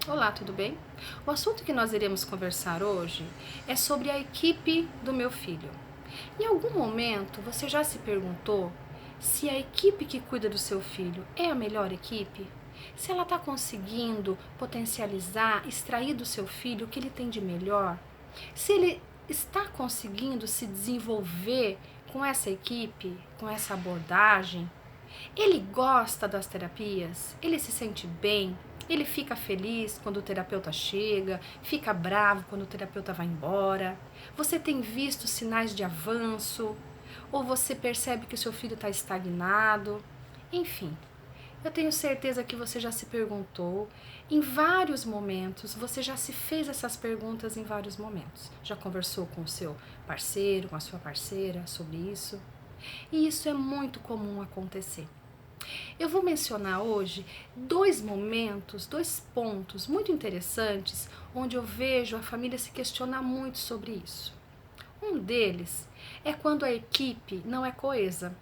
Olá, tudo bem? O assunto que nós iremos conversar hoje é sobre a equipe do meu filho. Em algum momento você já se perguntou se a equipe que cuida do seu filho é a melhor equipe? Se ela está conseguindo potencializar, extrair do seu filho o que ele tem de melhor? Se ele está conseguindo se desenvolver com essa equipe, com essa abordagem? Ele gosta das terapias? Ele se sente bem? Ele fica feliz quando o terapeuta chega? Fica bravo quando o terapeuta vai embora? Você tem visto sinais de avanço? Ou você percebe que o seu filho está estagnado? Enfim, eu tenho certeza que você já se perguntou em vários momentos, você já se fez essas perguntas em vários momentos. Já conversou com o seu parceiro, com a sua parceira sobre isso? E isso é muito comum acontecer. Eu vou mencionar hoje dois momentos, dois pontos muito interessantes onde eu vejo a família se questionar muito sobre isso. Um deles é quando a equipe não é coesa.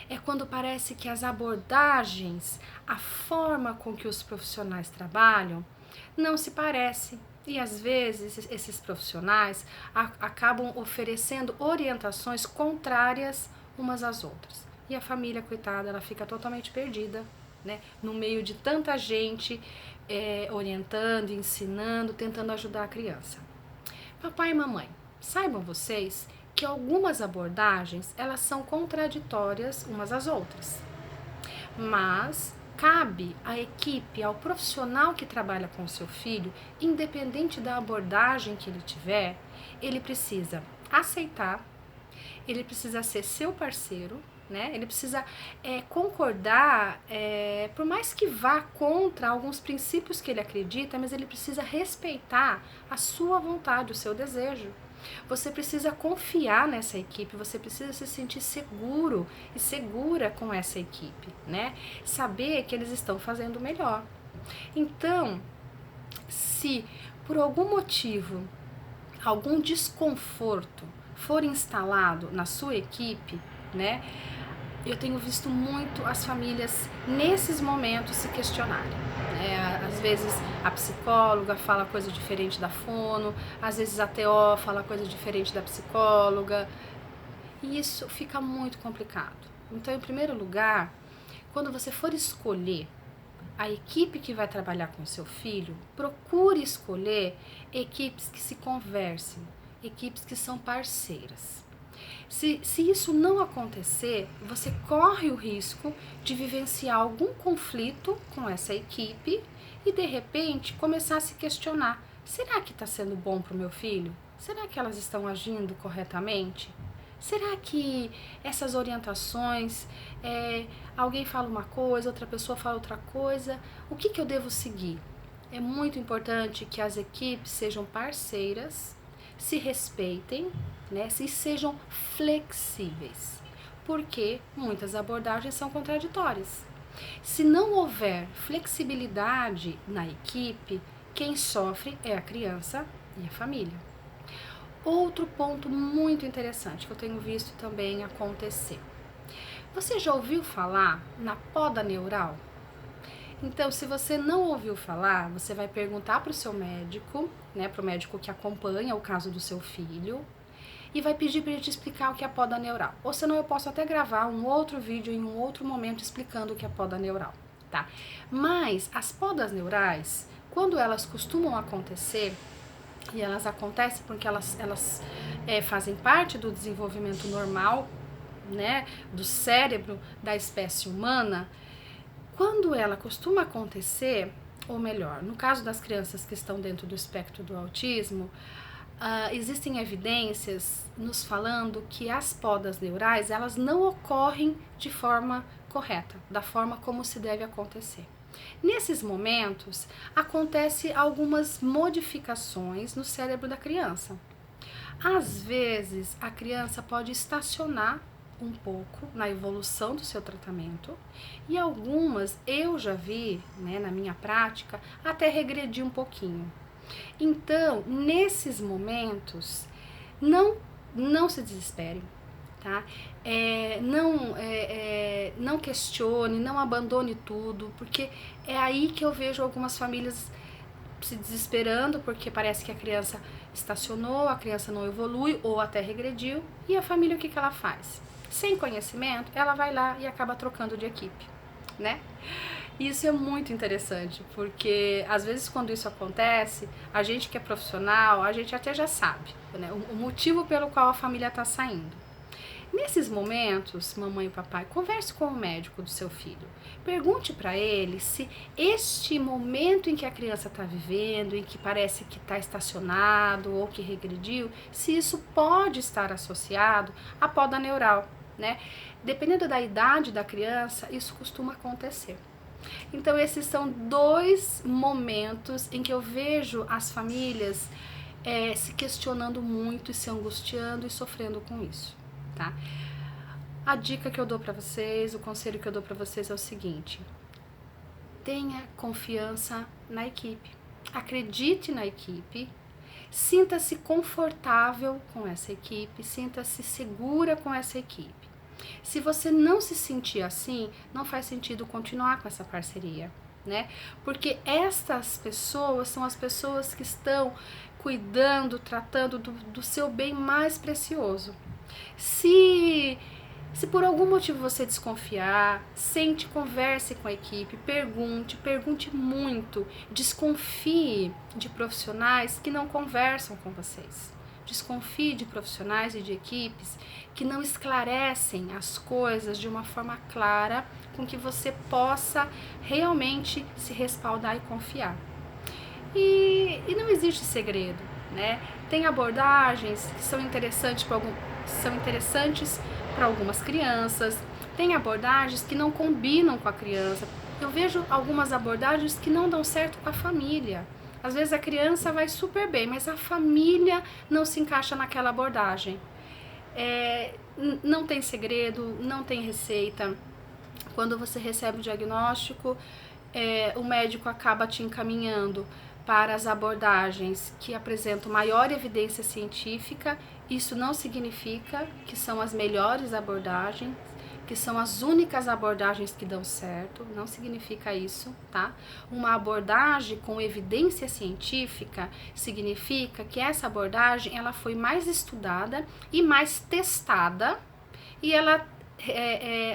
É quando parece que as abordagens, a forma com que os profissionais trabalham, não se parece. E às vezes esses profissionais acabam oferecendo orientações contrárias umas às outras. E a família, coitada, ela fica totalmente perdida, né? No meio de tanta gente orientando, ensinando, tentando ajudar a criança. Papai e mamãe, saibam vocês que algumas abordagens elas são contraditórias umas às outras, mas cabe à equipe, ao profissional que trabalha com o seu filho, independente da abordagem que ele tiver, ele precisa aceitar, ele precisa ser seu parceiro, né? Ele precisa concordar, por mais que vá contra alguns princípios que ele acredita, mas ele precisa respeitar a sua vontade, o seu desejo. Você precisa confiar nessa equipe, você precisa se sentir seguro e segura com essa equipe, né? Saber que eles estão fazendo o melhor. Então, se por algum motivo, algum desconforto for instalado na sua equipe, né? Eu tenho visto muito as famílias nesses momentos se questionarem. Às vezes a psicóloga fala coisa diferente da fono, às vezes a TO fala coisa diferente da psicóloga, e isso fica muito complicado. Então, em primeiro lugar, quando você for escolher a equipe que vai trabalhar com o seu filho, procure escolher equipes que se conversem, equipes que são parceiras. Se isso não acontecer, você corre o risco de vivenciar algum conflito com essa equipe e, de repente, começar a se questionar: será que está sendo bom para o meu filho? Será que elas estão agindo corretamente? Será que essas orientações, alguém fala uma coisa, outra pessoa fala outra coisa, o que eu devo seguir? É muito importante que as equipes sejam parceiras, se respeitem, né, e sejam flexíveis, porque muitas abordagens são contraditórias. Se não houver flexibilidade na equipe, quem sofre é a criança e a família. Outro ponto muito interessante que eu tenho visto também acontecer. Você já ouviu falar na poda neural? Então, se você não ouviu falar, você vai perguntar para o seu médico, né, para o médico que acompanha o caso do seu filho, e vai pedir para ele te explicar o que é a poda neural. Ou senão eu posso até gravar um outro vídeo em um outro momento explicando o que é poda neural, tá? Mas as podas neurais, quando elas costumam acontecer, e elas acontecem porque elas fazem parte do desenvolvimento normal, né, do cérebro da espécie humana. Quando ela costuma acontecer, ou melhor, no caso das crianças que estão dentro do espectro do autismo, existem evidências nos falando que as podas neurais elas não ocorrem de forma correta, da forma como se deve acontecer. Nesses momentos, acontecem algumas modificações no cérebro da criança. Às vezes, a criança pode estacionar um pouco na evolução do seu tratamento e algumas eu já vi, né, na minha prática, até regredir um pouquinho. Então, nesses momentos, não se desespere, tá? Não questione, não abandone tudo, porque é aí que eu vejo algumas famílias se desesperando porque parece que a criança estacionou, a criança não evolui ou até regrediu. E a família, o que ela faz? Sem conhecimento, ela vai lá e acaba trocando de equipe, né? Isso é muito interessante, porque às vezes quando isso acontece, a gente que é profissional, a gente até já sabe, né, o motivo pelo qual a família está saindo. Nesses momentos, mamãe e papai, converse com o médico do seu filho. Pergunte para ele se este momento em que a criança está vivendo, em que parece que está estacionado ou que regrediu, se isso pode estar associado à poda neural, né? Dependendo da idade da criança, isso costuma acontecer. Então, esses são 2 momentos em que eu vejo as famílias se questionando muito e se angustiando e sofrendo com isso, tá? A dica que eu dou para vocês, o conselho que eu dou para vocês é o seguinte: tenha confiança na equipe, acredite na equipe, sinta-se confortável com essa equipe, sinta-se segura com essa equipe. Se você não se sentir assim, não faz sentido continuar com essa parceria, né? Porque estas pessoas são as pessoas que estão cuidando, tratando do seu bem mais precioso. Se por algum motivo você desconfiar, sente, converse com a equipe, pergunte muito, desconfie de profissionais que não conversam com vocês. Desconfie de profissionais e de equipes que não esclarecem as coisas de uma forma clara, com que você possa realmente se respaldar e confiar. E não existe segredo, né? Tem abordagens que são interessantes para algumas crianças, tem abordagens que não combinam com a criança. Eu vejo algumas abordagens que não dão certo com a família. Às vezes a criança vai super bem, mas a família não se encaixa naquela abordagem. Não tem segredo, não tem receita. Quando você recebe o diagnóstico, o médico acaba te encaminhando para as abordagens que apresentam maior evidência científica. Isso não significa que são as melhores abordagens, que são as únicas abordagens que dão certo, não significa isso, tá? Uma abordagem com evidência científica significa que essa abordagem ela foi mais estudada e mais testada e ela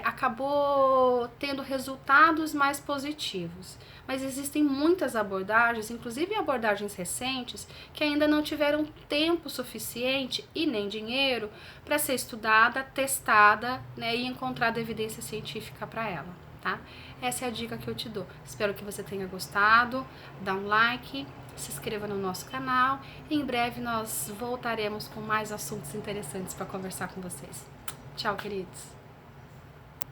acabou tendo resultados mais positivos. Mas existem muitas abordagens, inclusive abordagens recentes, que ainda não tiveram tempo suficiente e nem dinheiro para ser estudada, testada, né, e encontrada evidência científica para ela, tá? Essa é a dica que eu te dou. Espero que você tenha gostado. Dá um like, se inscreva no nosso canal e em breve nós voltaremos com mais assuntos interessantes para conversar com vocês. Tchau, queridos!